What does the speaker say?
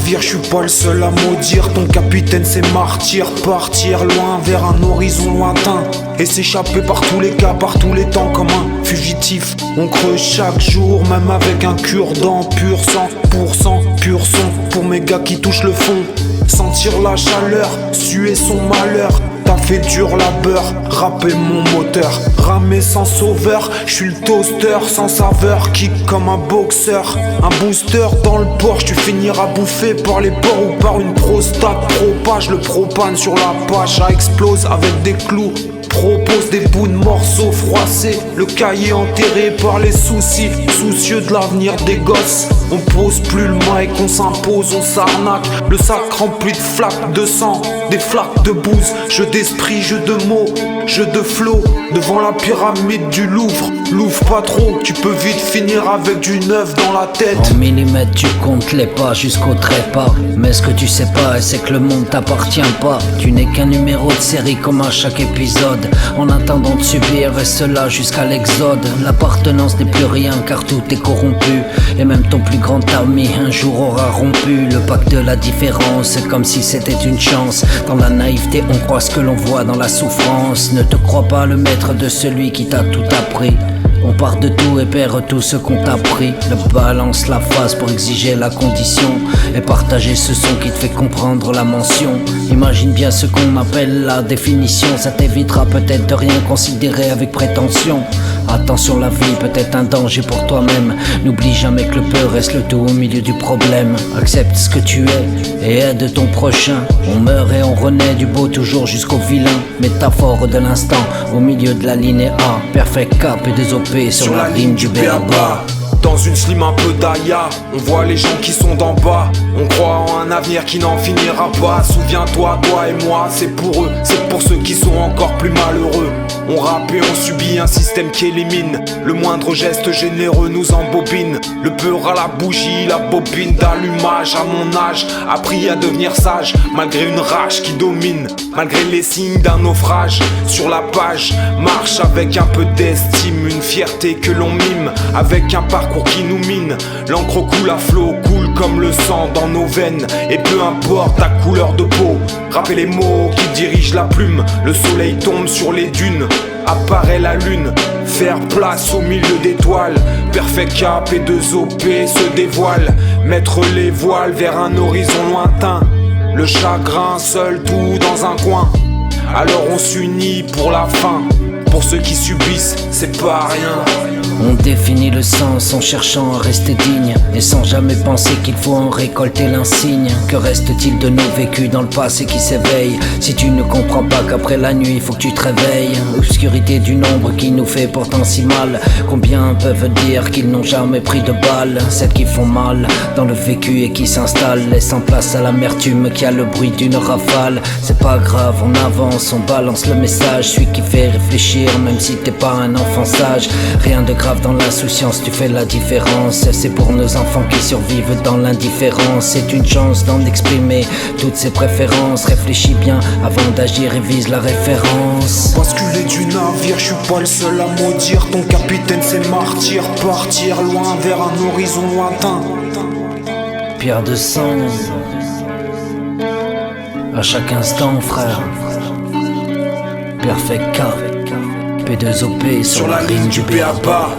navire, je suis pas le seul à maudire. Ton capitaine c'est martyr, partir loin vers un horizon lointain et s'échapper par tous les cas, par tous les temps comme un fugitif. On creuse chaque jour, même avec un cure-dent. Pur sang, pur son, pour mes gars qui touchent le fond. Sentir la chaleur, suer son malheur. T'as fait dur labeur, rapper mon moteur. Ramer sans sauveur, je suis le toaster sans saveur. Kick comme un boxeur, un booster dans le Porsche. Tu finiras bouffé par les porcs ou par une prostate. Propage le propane sur la page, ça explose avec des clous. Propose des bouts de morceaux froissés, le cahier enterré par les soucis. Soucieux de l'avenir des gosses, on pose plus le mic, on s'impose, on s'arnaque. Le sac rempli de flaques de sang, des flaques de bouse. Jeu d'esprit, jeu de mots, jeu de flow. Devant la pyramide du Louvre, l'ouvre pas trop, tu peux vite finir avec du neuf dans la tête. En millimètres tu comptes les pas jusqu'au trépas. Mais ce que tu sais pas, c'est que le monde t'appartient pas. Tu n'es qu'un numéro de série comme à chaque épisode. En attendant de subir, reste là jusqu'à l'exode. L'appartenance n'est plus rien car tout est corrompu. Et même ton plus grand ami un jour aura rompu le pacte de la différence. C'est comme si c'était une chance. Dans la naïveté on croit ce que l'on voit dans la souffrance. Ne te crois pas le maître de celui qui t'a tout appris. On part de tout et perd tout ce qu'on t'a pris. Le balance la face pour exiger la condition et partager ce son qui te fait comprendre la mention. Imagine bien ce qu'on appelle la définition. Ça t'évitera peut-être de rien considérer avec prétention. Attention, la vie peut être un danger pour toi-même. N'oublie jamais que le peu reste le tout au milieu du problème. Accepte ce que tu es et aide ton prochain. On meurt et on renaît du beau toujours jusqu'au vilain. Métaphore de l'instant au milieu de la ligne A. Perfect cap et des OP sur la rime du B.A.B.A. Dans une slim un peu d'Aya, on voit les gens qui sont d'en bas. On croit en un avenir qui n'en finira pas. Souviens-toi, toi et moi, c'est pour eux, c'est pour ceux qui sont encore plus malheureux. On rappe et on subit un système qui élimine. Le moindre geste généreux nous embobine. Le beurre à la bougie, la bobine d'allumage. À mon âge, appris à devenir sage, malgré une rage qui domine. Malgré les signes d'un naufrage, sur la page, marche avec un peu d'estime. Une fierté que l'on mime, avec un parcours qui nous mine. L'encre coule à flot, coule comme le sang dans nos veines. Et peu importe ta couleur de peau, rappelez les mots qui dirigent la plume. Le soleil tombe sur les dunes, apparaît la lune, faire place au milieu d'étoiles. Perfect cap et deux OP se dévoilent, mettre les voiles vers un horizon lointain. Le chagrin seul tout dans un coin, alors on s'unit pour la fin. Pour ceux qui subissent, c'est pas rien. On définit le sens en cherchant à rester digne et sans jamais penser qu'il faut en récolter l'insigne. Que reste-t-il de nos vécus dans le passé qui s'éveille? Si tu ne comprends pas qu'après la nuit il faut que tu te réveilles. Obscurité du nombre qui nous fait pourtant si mal. Combien peuvent dire qu'ils n'ont jamais pris de balles? Celles qui font mal dans le vécu et qui s'installent, laissant place à l'amertume qui a le bruit d'une rafale. C'est pas grave, on avance, on balance le message, celui qui fait réfléchir même si t'es pas un enfant sage. Rien de grave dans l'insouciance, tu fais la différence. C'est pour nos enfants qui survivent dans l'indifférence. C'est une chance d'en exprimer toutes ses préférences. Réfléchis bien avant d'agir et vise la référence. Basculer du navire, je suis pas le seul à maudire. Ton capitaine c'est martyr, partir loin vers un horizon lointain. Pierre de sang à chaque instant, frère. Perfect K, P2OP sur la ligne du B.A.B.A.